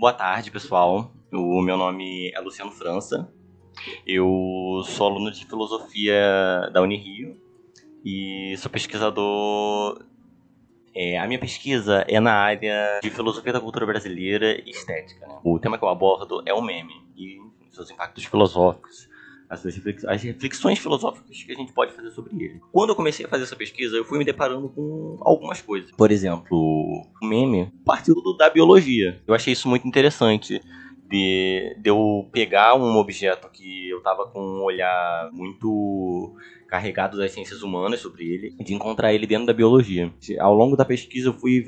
Boa tarde, pessoal. O meu nome é Luciano França. Eu sou aluno de filosofia da Unirio e sou pesquisador. A minha pesquisa é na área de filosofia da cultura brasileira e estética, né? O tema que eu abordo é o meme e seus impactos filosóficos, as reflexões filosóficas que a gente pode fazer sobre ele. Quando eu comecei a fazer essa pesquisa, eu fui me deparando com algumas coisas. Por exemplo, o meme partiu da biologia. Eu achei isso muito interessante. De eu pegar um objeto que eu estava com um olhar muito carregado das ciências humanas sobre ele, de encontrar ele dentro da biologia. Ao longo da pesquisa eu fui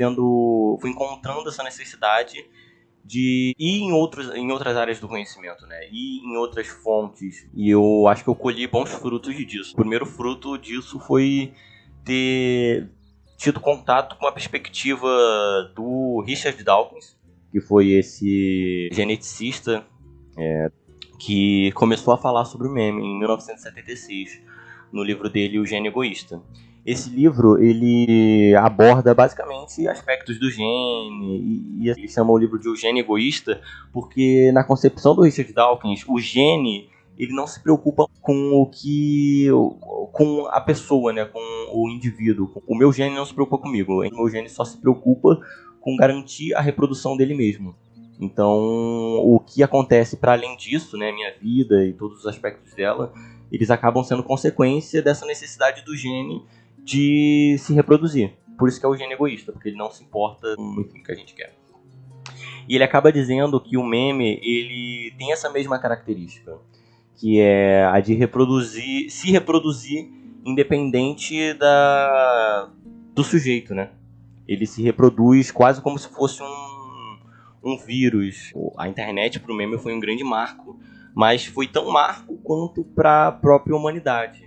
encontrando essa necessidade de ir em outras áreas do conhecimento, né? Ir em outras fontes. E eu acho que eu colhi bons frutos disso. O primeiro fruto disso foi ter tido contato com a perspectiva do Richard Dawkins, que foi esse geneticista que começou a falar sobre o meme em 1976, no livro dele O Gene Egoísta. Esse livro, ele aborda basicamente aspectos do gene, e ele chama o livro de O Gene Egoísta, porque na concepção do Richard Dawkins, o gene, ele não se preocupa com com a pessoa, né, com o indivíduo. O meu gene não se preocupa comigo, o meu gene só se preocupa com garantir a reprodução dele mesmo. Então, o que acontece para além disso, né, minha vida e todos os aspectos dela, eles acabam sendo consequência dessa necessidade do gene de se reproduzir. Por isso que é o gene egoísta, porque ele não se importa com o que a gente quer. E ele acaba dizendo que o meme, ele tem essa mesma característica, que é a de se reproduzir independente do sujeito, né? Ele se reproduz quase como se fosse um vírus. A internet para o meme foi um grande marco, mas foi tão marco quanto para a própria humanidade,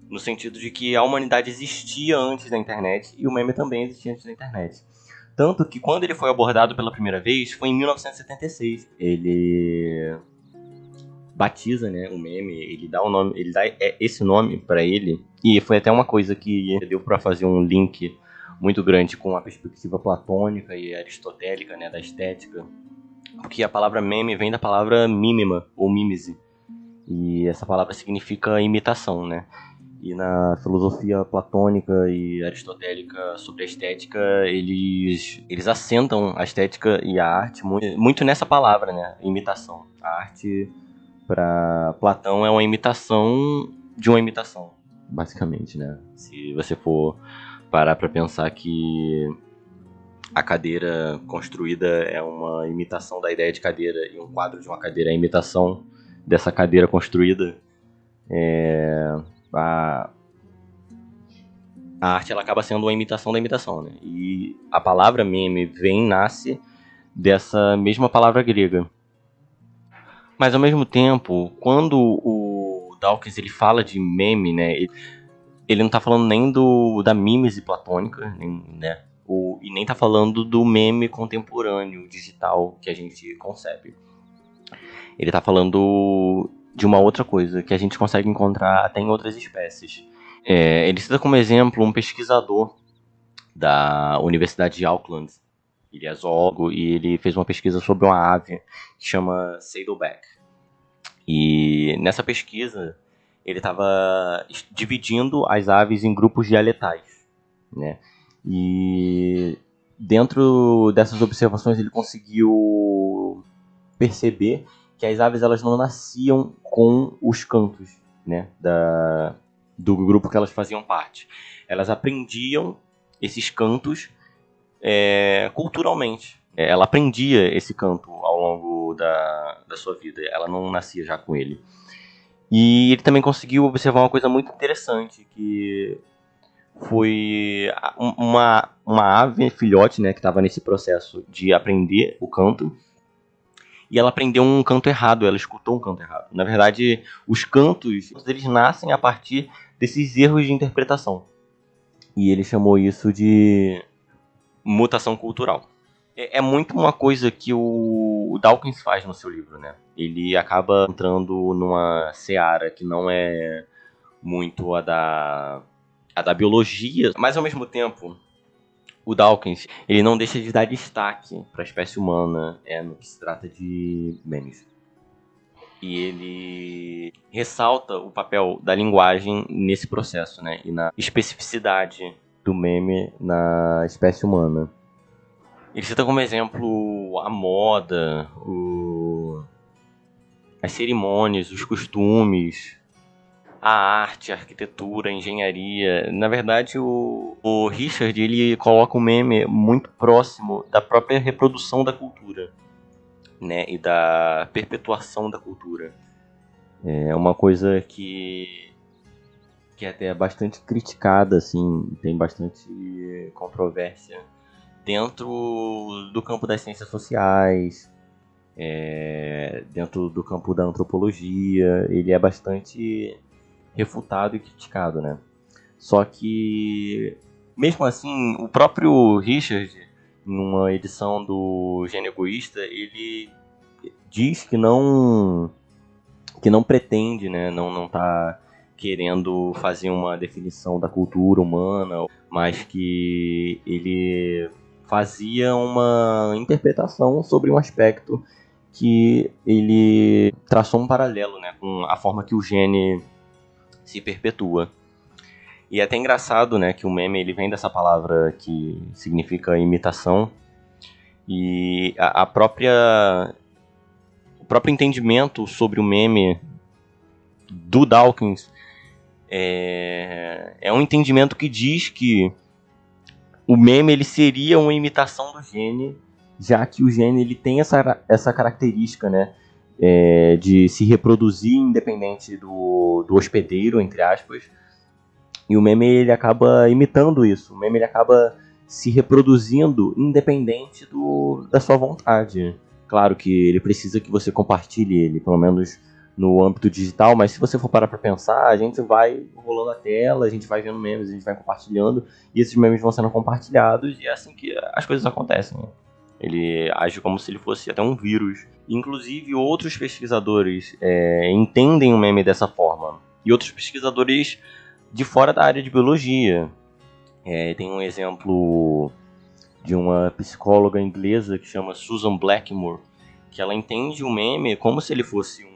no sentido de que a humanidade existia antes da internet e o meme também existia antes da internet. Tanto que quando ele foi abordado pela primeira vez foi em 1976. Ele batiza, né, o meme, ele dá esse nome para ele, e foi até uma coisa que deu para fazer um link muito grande com a perspectiva platônica e aristotélica, né, da estética, porque a palavra meme vem da palavra mímima ou mímese, e essa palavra significa imitação, né? E na filosofia platônica e aristotélica sobre a estética, eles assentam a estética e a arte muito nessa palavra, né? Imitação. A arte, para Platão, é uma imitação de uma imitação, basicamente, né? Se você for parar para pensar que a cadeira construída é uma imitação da ideia de cadeira e um quadro de uma cadeira é a imitação dessa cadeira construída, a arte ela acaba sendo uma imitação da imitação, né? E a palavra meme nasce dessa mesma palavra grega. Mas ao mesmo tempo, quando o Dawkins ele fala de meme, né, ele não está falando nem da mímese platônica, né, e nem está falando do meme contemporâneo digital que a gente concebe. Ele está falando de uma outra coisa que a gente consegue encontrar até em outras espécies. Ele cita como exemplo um pesquisador da Universidade de Auckland. Ele é zoólogo e ele fez uma pesquisa sobre uma ave que chama saddleback. E nessa pesquisa ele estava dividindo as aves em grupos dialetais, né? E dentro dessas observações ele conseguiu perceber que as aves elas não nasciam com os cantos, né, do grupo que elas faziam parte. Elas aprendiam esses cantos culturalmente. Ela aprendia esse canto ao longo da sua vida. Ela não nascia já com ele. E ele também conseguiu observar uma coisa muito interessante, que foi uma ave filhote, né, que estava nesse processo de aprender o canto. E ela aprendeu um canto errado, ela escutou um canto errado. Na verdade, os cantos, eles nascem a partir desses erros de interpretação. E ele chamou isso de mutação cultural. É muito uma coisa que o Dawkins faz no seu livro, né? Ele acaba entrando numa seara que não é muito a da biologia, mas ao mesmo tempo o Dawkins, ele não deixa de dar destaque para a espécie humana no que se trata de memes. E ele ressalta o papel da linguagem nesse processo, né? E na especificidade do meme na espécie humana. Ele cita como exemplo a moda, as cerimônias, os costumes, a arte, a arquitetura, a engenharia. Na verdade, o Richard, ele coloca o meme muito próximo da própria reprodução da cultura, né, e da perpetuação da cultura. É uma coisa que é até bastante criticada, assim, tem bastante controvérsia dentro do campo das ciências sociais, dentro do campo da antropologia. Ele é bastante refutado e criticado, né? Só que, mesmo assim, o próprio Richard, numa edição do Gênio Egoísta, ele diz que não pretende, né? Não tá querendo fazer uma definição da cultura humana, mas que ele fazia uma interpretação sobre um aspecto que ele traçou um paralelo, né, com a forma que o gene se perpetua. E é até engraçado, né, que o meme ele vem dessa palavra que significa imitação, e o próprio entendimento sobre o meme do Dawkins é um entendimento que diz que o meme ele seria uma imitação do gene, já que o gene ele tem essa característica, né, de se reproduzir independente do hospedeiro, entre aspas, e o meme ele acaba imitando isso. O meme ele acaba se reproduzindo independente da sua vontade. Claro que ele precisa que você compartilhe ele, pelo menos no âmbito digital, mas se você for parar para pensar, a gente vai rolando a tela, a gente vai vendo memes, a gente vai compartilhando, e esses memes vão sendo compartilhados, e é assim que as coisas acontecem. Ele age como se ele fosse até um vírus. Inclusive, outros pesquisadores entendem o meme dessa forma. E outros pesquisadores de fora da área de biologia. Tem um exemplo de uma psicóloga inglesa que chama Susan Blackmore, que ela entende o meme como se ele fosse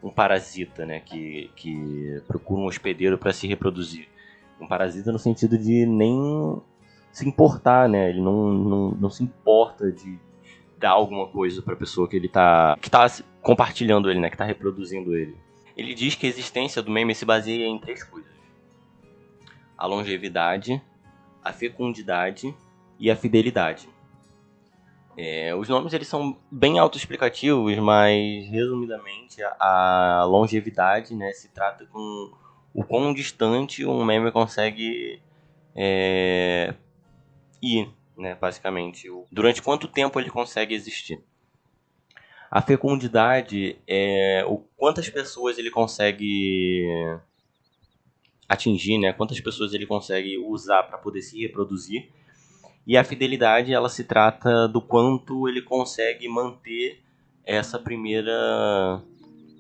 um parasita, né, que procura um hospedeiro para se reproduzir. Um parasita no sentido de nem se importar, né? Ele não se importa de dar alguma coisa para a pessoa que tá compartilhando ele, né, que está reproduzindo ele. Ele diz que a existência do meme se baseia em 3 coisas: a longevidade, a fecundidade e a fidelidade. Os nomes eles são bem autoexplicativos, mas resumidamente a longevidade, né, se trata com o quão distante um meme consegue ir, né, basicamente. Durante quanto tempo ele consegue existir. A fecundidade é o quantas pessoas ele consegue atingir, né, quantas pessoas ele consegue usar para poder se reproduzir. E a fidelidade, ela se trata do quanto ele consegue manter essa primeira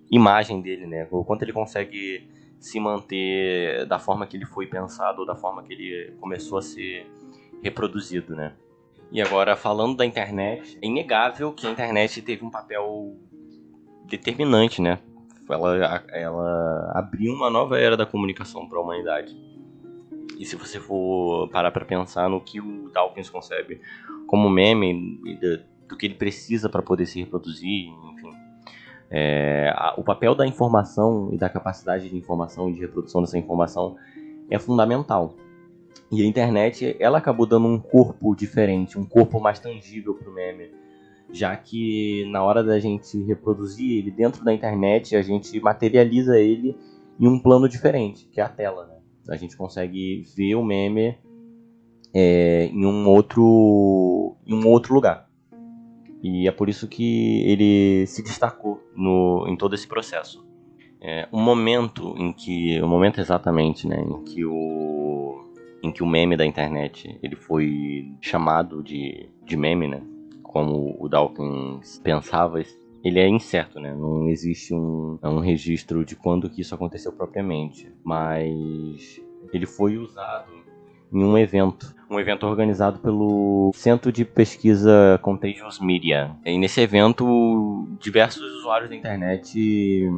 imagem dele, né? O quanto ele consegue se manter da forma que ele foi pensado, ou da forma que ele começou a ser reproduzido, né? E agora, falando da internet, é inegável que a internet teve um papel determinante, né? Ela abriu uma nova era da comunicação para a humanidade. E se você for parar para pensar no que o Dawkins concebe como meme, do que ele precisa para poder se reproduzir, enfim. O papel da informação e da capacidade de informação e de reprodução dessa informação é fundamental. E a internet, ela acabou dando um corpo diferente, um corpo mais tangível para o meme, já que na hora da gente reproduzir ele dentro da internet, a gente materializa ele em um plano diferente, que é a tela, né? A gente consegue ver o meme em um outro lugar. E é por isso que ele se destacou em todo esse processo. O momento exatamente, né, em que o meme da internet ele foi chamado de meme, né, como o Dawkins pensava, ele é incerto, né? Não existe um registro de quando que isso aconteceu propriamente, mas ele foi usado em um evento organizado pelo Centro de Pesquisa Contagious Media. E nesse evento, diversos usuários da internet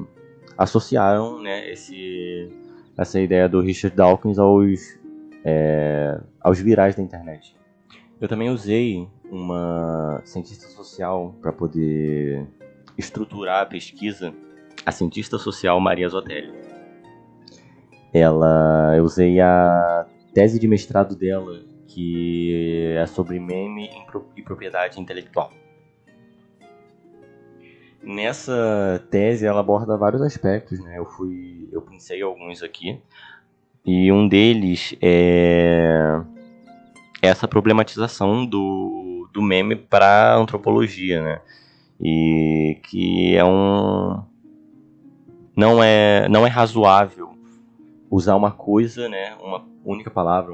associaram, né, essa ideia do Richard Dawkins aos virais da internet. Eu também usei uma cientista social para poder estruturar a pesquisa, a cientista social Maria Zotelli. Eu usei a tese de mestrado dela, que é sobre meme e propriedade intelectual. Nessa tese ela aborda vários aspectos, né? Eu pensei alguns aqui, e um deles é essa problematização do meme para a antropologia, né? E que não é razoável usar uma coisa, né, uma única palavra,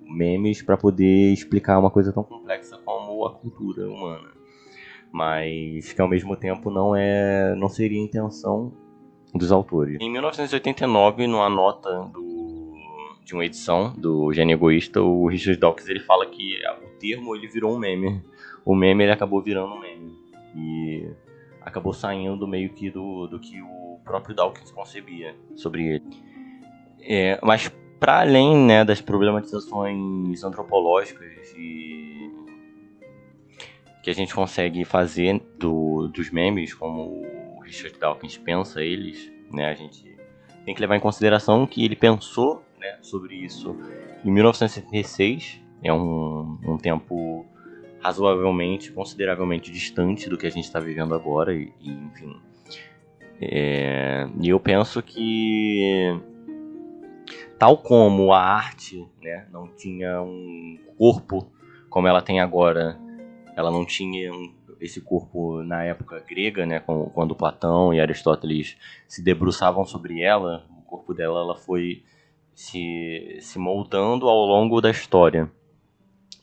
memes, para poder explicar uma coisa tão complexa como a cultura humana. Mas que ao mesmo tempo não seria a intenção dos autores. Em 1989, numa nota de uma edição do Gênio Egoísta, o Richard Dawkins ele fala que o termo ele virou um meme. O meme ele acabou virando um meme. E acabou saindo meio que do que o próprio Dawkins concebia sobre ele. Mas para além, né, das problematizações antropológicas que a gente consegue fazer dos memes, como o Richard Dawkins pensa eles, né, a gente tem que levar em consideração que ele pensou, né, sobre isso em 1976, é um tempo razoavelmente, consideravelmente distante do que a gente está vivendo agora, enfim. E eu penso que, tal como a arte, né, não tinha um corpo como ela tem agora, ela não tinha esse corpo na época grega, né, quando Platão e Aristóteles se debruçavam sobre ela, o corpo dela ela foi se moldando ao longo da história.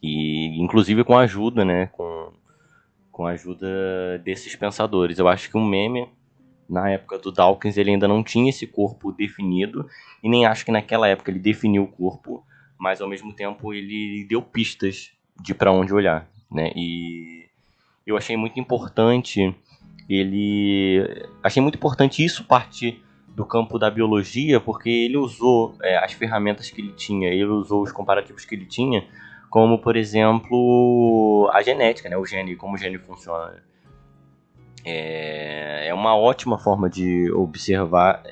E inclusive com a ajuda, né, com a ajuda desses pensadores. Eu acho que um meme, na época do Dawkins, ele ainda não tinha esse corpo definido, e nem acho que naquela época ele definiu o corpo, mas ao mesmo tempo ele deu pistas de para onde olhar, né? E eu achei muito importante isso partir do campo da biologia, porque ele usou as ferramentas que ele tinha, ele usou os comparativos que ele tinha, como por exemplo a genética, né? O gene, como o gene funciona. É uma ótima forma de observar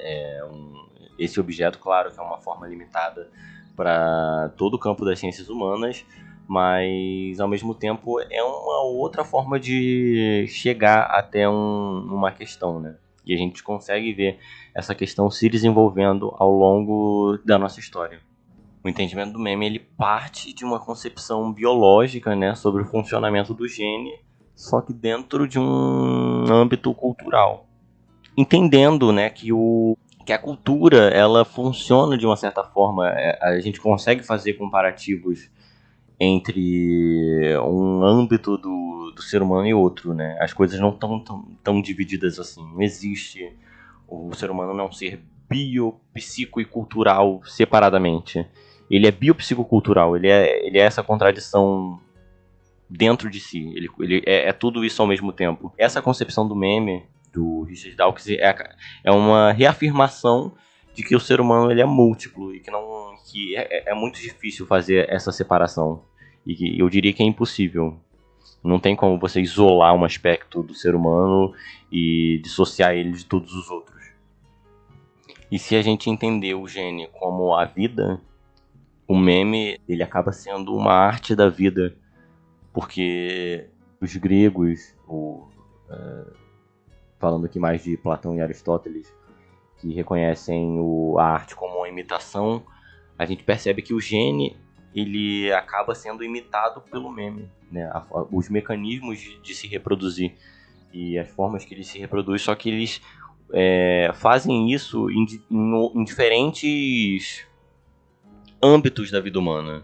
esse objeto, claro que é uma forma limitada para todo o campo das ciências humanas, mas ao mesmo tempo é uma outra forma de chegar até uma questão, né? E a gente consegue ver essa questão se desenvolvendo ao longo da nossa história. O entendimento do meme ele parte de uma concepção biológica, né, sobre o funcionamento do gene, só que dentro de um âmbito cultural, entendendo, né, que a cultura ela funciona de uma certa forma. A gente consegue fazer comparativos entre um âmbito do ser humano e outro, né? As coisas não estão tão divididas assim. Não existe o ser humano não ser bio, psico e cultural separadamente. Ele é biopsicocultural, ele é essa contradição dentro de si. Ele é tudo isso ao mesmo tempo. Essa concepção do meme do Richard Dawkins é uma reafirmação de que o ser humano ele é múltiplo e que é muito difícil fazer essa separação. E que eu diria que é impossível. Não tem como você isolar um aspecto do ser humano e dissociar ele de todos os outros. E se a gente entender o gene como a vida, o meme ele acaba sendo uma arte da vida, porque os gregos, falando aqui mais de Platão e Aristóteles, que reconhecem a arte como uma imitação, a gente percebe que o gene ele acaba sendo imitado pelo meme, né? Os mecanismos de se reproduzir e as formas que ele se reproduz, só que eles fazem isso em diferentes âmbitos da vida humana.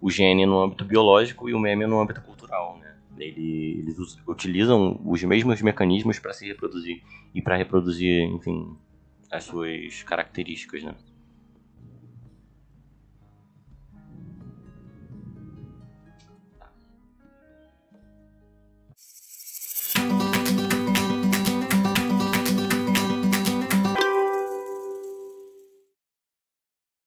O gene no âmbito biológico e o meme no âmbito cultural, né? Eles utilizam os mesmos mecanismos para se reproduzir e para reproduzir, enfim, as suas características, né?